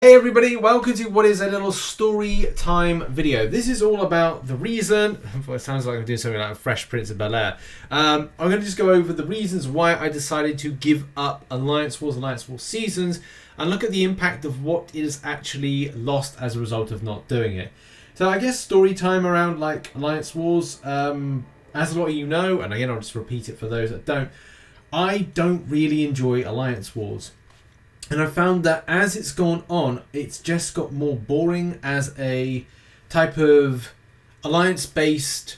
Hey everybody, welcome to what is a little story time video. This is all about the reason, it sounds like I'm doing something like Fresh Prince of Bel-Air. I'm going to just go over the reasons why I decided to give up Alliance Wars Seasons and look at the impact of what is actually lost as a result of not doing it. So I guess story time around like Alliance Wars, as a lot of you know, and again I'll just repeat it for those that don't, I don't really enjoy Alliance Wars. And I found that as it's gone on, it's just got more boring as a type of alliance-based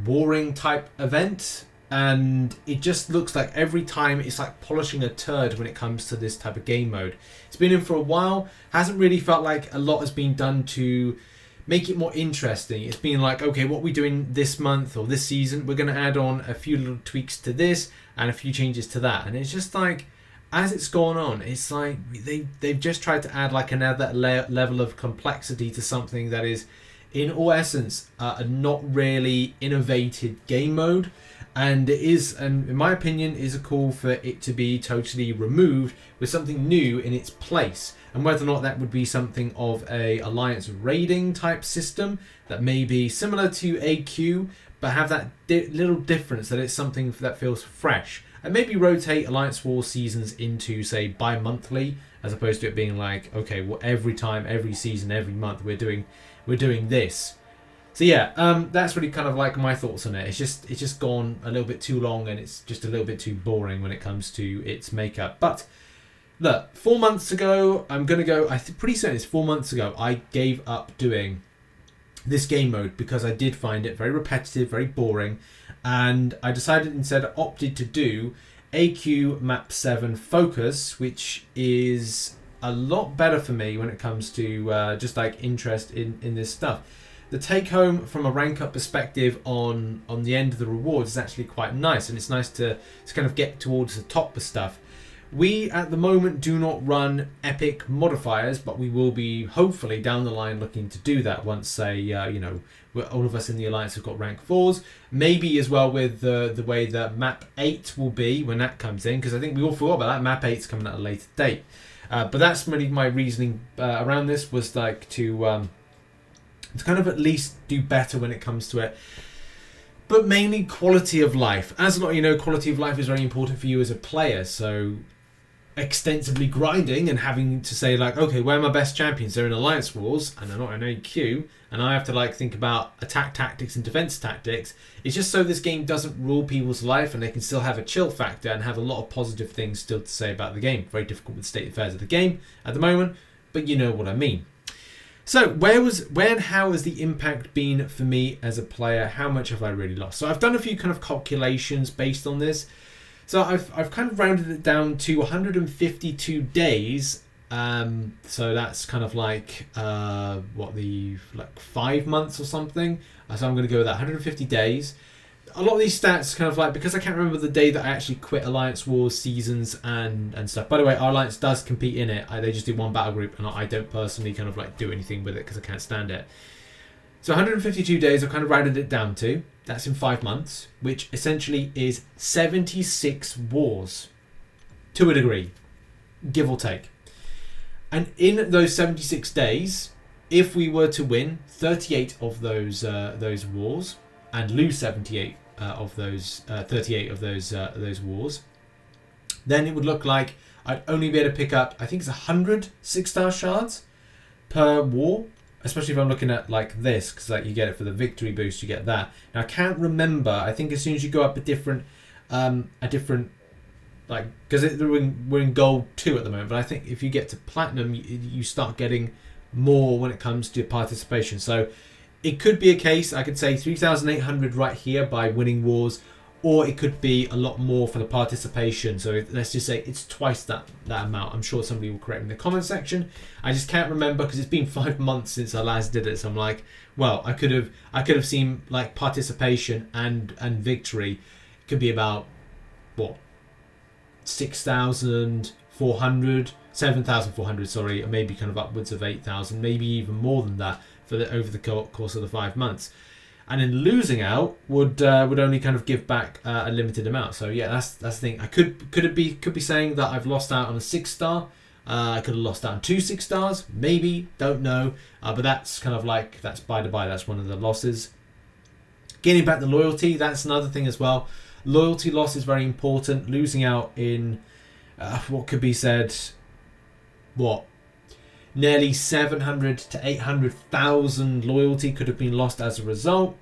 warring type event. And it just looks like every time it's like polishing a turd when it comes to this type of game mode. It's been in for a while, hasn't really felt like a lot has been done to make it more interesting. It's been like, okay, what we're doing this month or this season, we're going to add on a few little tweaks to this and a few changes to that. And it's just like, as it's gone on, it's like they've just tried to add like another level of complexity to something that is, in all essence, a not really innovated game mode. And it is, and in my opinion, is a call for it to be totally removed with something new in its place. And whether or not that would be something of a alliance raiding type system that may be similar to AQ, but have that little difference that it's something that feels fresh. And maybe rotate Alliance War seasons into, say, bi-monthly, as opposed to it being like, okay, well, every time, every season, every month, we're doing this. So yeah, that's really kind of like my thoughts on it. It's just gone a little bit too long, and it's just a little bit too boring when it comes to its makeup. But look, 4 months ago, I'm gonna go. Pretty certain it's 4 months ago. I gave up doing this game mode because I did find it very repetitive, very boring. And I decided instead, opted to do AQ Map 7 Focus, which is a lot better for me when it comes to just like interest in this stuff. The take home from a rank up perspective on the end of the rewards is actually quite nice, and it's nice to kind of get towards the top of stuff. We at the moment do not run epic modifiers, but we will be hopefully down the line looking to do that once, say, you know, all of us in the Alliance have got rank 4s. Maybe as well with the way that Map 8 will be when that comes in, because I think we all forgot about that. Map 8's coming at a later date. But that's really my reasoning around this, was like to kind of at least do better when it comes to it. But mainly quality of life. As a lot of you know, quality of life is very important for you as a player. So extensively grinding and having to say like, okay, where are my best champions? They're in Alliance Wars and they're not in AQ, and I have to like think about attack tactics and defense tactics. It's just so this game doesn't rule people's life and they can still have a chill factor and have a lot of positive things still to say about the game. Very difficult with the state affairs of the game at the moment, but you know what I mean. So where and how has the impact been for me as a player? How much have I really lost? So I've done a few kind of calculations based on this. So I've kind of rounded it down to 152 days. So that's kind of like 5 months or something. So I'm going to go with that 150 days. A lot of these stats kind of like, because I can't remember the day that I actually quit Alliance Wars seasons and stuff. By the way, our Alliance does compete in it. They just do one battle group, and I don't personally kind of like do anything with it because I can't stand it. So 152 days I've kind of rounded it down to. That's in 5 months, which essentially is 76 wars, to a degree, give or take. And in those 76 days, if we were to win 38 of those wars and lose 78 of those 38 of those wars, then it would look like I'd only be able to pick up, I think it's 100 6-star shards per war. Especially if I'm looking at like this, because like you get it for the victory boost, you get that. Now I can't remember. I think as soon as you go up a different like, because we're in gold 2 at the moment, but I think if you get to platinum, you start getting more when it comes to participation. So it could be a case, I could say 3,800 right here by winning wars, or it could be a lot more for the participation. So let's just say it's twice that amount. I'm sure somebody will correct me in the comment section. I just can't remember because it's been 5 months since I last did it. So I'm like, well, I could have seen like participation and victory could be about what, 6,400, 7,400, sorry, or maybe kind of upwards of 8,000, maybe even more than that for over the course of the 5 months. And then losing out would only kind of give back a limited amount. So yeah, that's the thing. I could be saying that I've lost out on a 6-star I could have lost out on 2 6 stars, maybe, don't know. But that's kind of like, that's by the by, that's one of the losses. Getting back the loyalty, that's another thing as well. Loyalty loss is very important. Losing out in, what could be said, nearly 700 to 800,000 loyalty could have been lost as a result.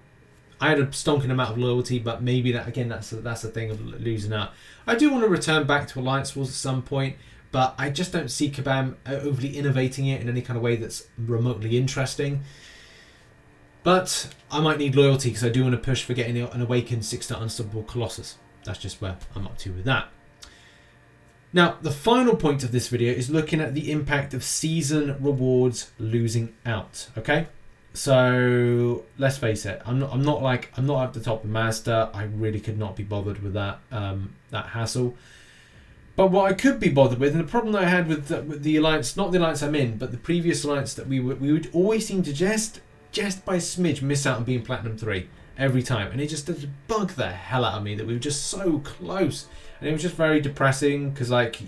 I had a stonking amount of loyalty, but maybe that, again, that's the thing of losing out. I do want to return back to Alliance Wars at some point, but I just don't see Kabam overly innovating it in any kind of way that's remotely interesting. But I might need loyalty because I do want to push for getting an Awakened 6-star Unstoppable Colossus. That's just where I'm up to with that. Now, the final point of this video is looking at the impact of season rewards losing out. Okay, so let's face it, I'm not at the top of master. I really could not be bothered with that hassle. But what I could be bothered with, and the problem that I had with the alliance, not the alliance I'm in, but the previous alliance, that we would always seem to just by smidge miss out on being Platinum 3 every time, and it just bugged the hell out of me that we were just so close. And it was just very depressing because, like,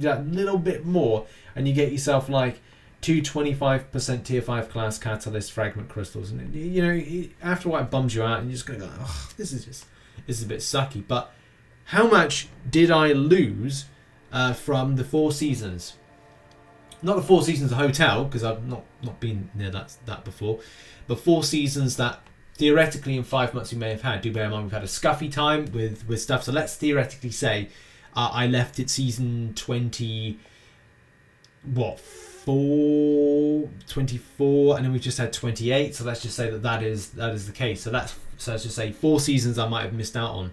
that little bit more and you get yourself like 2 25% tier 5 class catalyst fragment crystals, and you know, after a while it bums you out and you're just going to go, oh, this is a bit sucky. But how much did I lose from the 4 seasons? Not the 4 seasons of hotel, because I've not been near that before, but 4 seasons that theoretically in 5 months we may have had. Do bear in mind we've had a scuffy time with stuff, so let's theoretically say I left it season 24, and then we've just had 28, so let's just say that is the case. So let's just say 4 seasons I might have missed out on.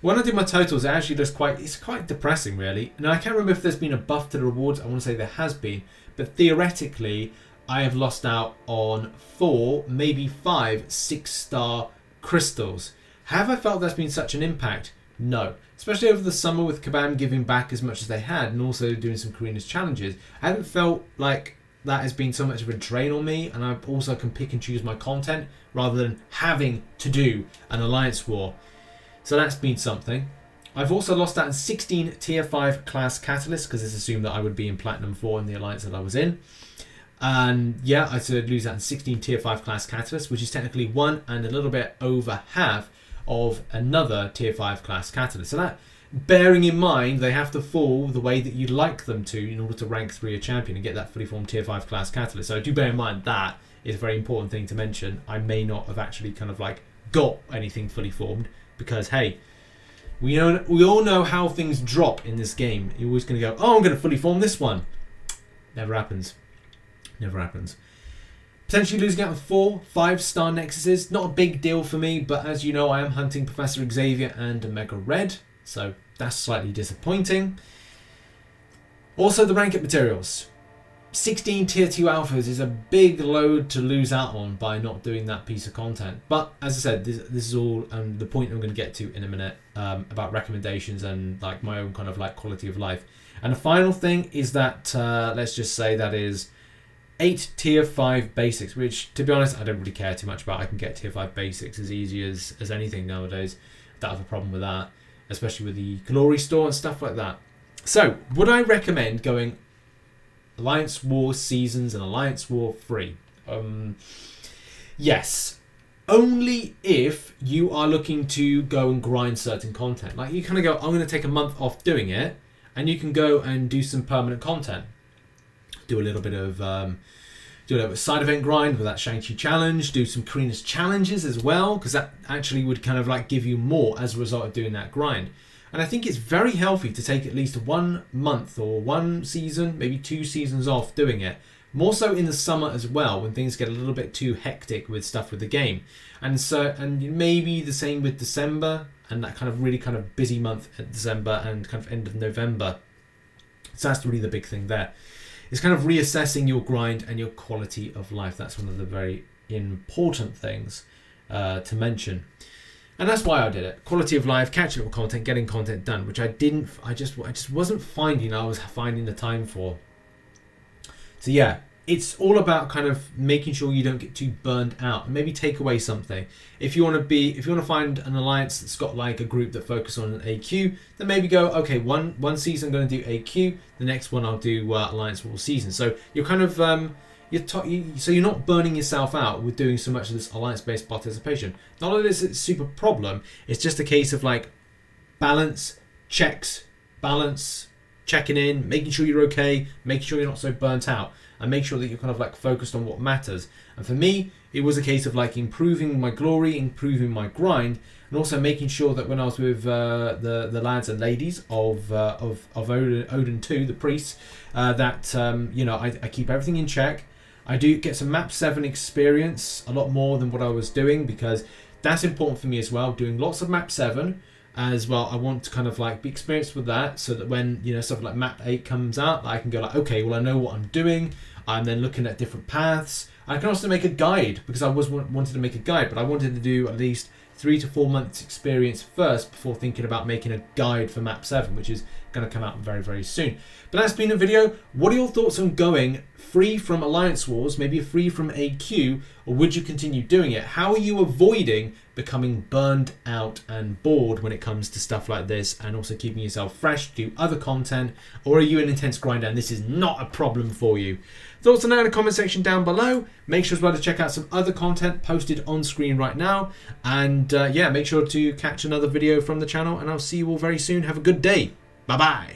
When I did my totals, it actually looks quite depressing, really. Now, I can't remember if there's been a buff to the rewards. I want to say there has been, but theoretically I have lost out on 4, maybe 5 6-star crystals. Have I felt that's been such an impact? No. Especially over the summer with Kabam giving back as much as they had and also doing some Karina's challenges. I haven't felt like that has been so much of a drain on me, and I also can pick and choose my content rather than having to do an alliance war. So that's been something. I've also lost out on 16 tier 5 class catalysts because it's assumed that I would be in Platinum 4 in the alliance that I was in. And yeah, I did lose out on 16 tier 5 class catalysts, which is technically 1 and a little bit over half of another tier 5 class catalyst. So that, bearing in mind, they have to fall the way that you'd like them to in order to rank 3 a champion and get that fully formed tier 5 class catalyst. So do bear in mind that is a very important thing to mention. I may not have actually kind of like got anything fully formed because, hey, we all know how things drop in this game. You're always going to go, oh, I'm going to fully form this one. Never happens. Never happens. Potentially losing out on 4 5-star nexuses. Not a big deal for me, but as you know, I am hunting Professor Xavier and Omega Red, so that's slightly disappointing. Also, the rank up materials. 16 tier 2 alphas is a big load to lose out on by not doing that piece of content. But as I said, this is all the point I'm going to get to in a minute about recommendations and like my own kind of like quality of life. And the final thing is that let's just say that is 8 tier 5 basics, which to be honest I don't really care too much about. I can get tier 5 basics as easy as anything nowadays. I don't have a problem with that, especially with the glory store and stuff like that. So would I recommend going Alliance War Seasons and Alliance War 3? Yes, only if you are looking to go and grind certain content. Like you kind of go, I'm going to take a month off doing it, and you can go and do some permanent content. Do a little bit of side event grind with that Shang-Chi challenge. Do some Karina's challenges as well, because that actually would kind of like give you more as a result of doing that grind. And I think it's very healthy to take at least 1 month or 1 season, maybe 2 seasons off doing it. More so in the summer as well, when things get a little bit too hectic with stuff with the game. And maybe the same with December and that kind of really kind of busy month at December and kind of end of November. So that's really the big thing there. It's kind of reassessing your grind and your quality of life. That's one of the very important things to mention. And that's why I did it. Quality of life, catching up with content, getting content done, which I just wasn't finding I was finding the time for. So yeah, it's all about kind of making sure you don't get too burned out and maybe take away something. If you want to find an alliance that's got like a group that focus on an AQ, then maybe go, okay, one season I'm going to do AQ, the next one I'll do alliance for all season. So you're kind of so you're not burning yourself out with doing so much of this alliance-based participation. Not that it's a super problem. It's just a case of like balance, checks, balance, checking in, making sure you're okay, making sure you're not so burnt out, and make sure that you're kind of like focused on what matters. And for me, it was a case of like improving my glory, improving my grind, and also making sure that when I was with the lads and ladies of Odin 2, the priests, that I keep everything in check. I do get some map 7 experience, a lot more than what I was doing, because that's important for me as well, doing lots of map 7 as well. I want to kind of like be experienced with that, so that when stuff like map 8 comes out, I can go like, okay, well I know what I'm doing. I'm then looking at different paths. I can also make a guide, because I wanted to make a guide, but I wanted to do at least 3 to 4 months experience first before thinking about making a guide for map 7, which is going to come out very, very soon. But that's been a video. What are your thoughts on going free from Alliance Wars, maybe free from AQ, or would you continue doing it? How are you avoiding becoming burned out and bored when it comes to stuff like this, and also keeping yourself fresh to do other content? Or are you an intense grinder and this is not a problem for you? Thoughts on that in the comment section down below. Make sure as well to check out some other content posted on screen right now. And yeah, make sure to catch another video from the channel, and I'll see you all very soon. Have a good day. Bye-bye.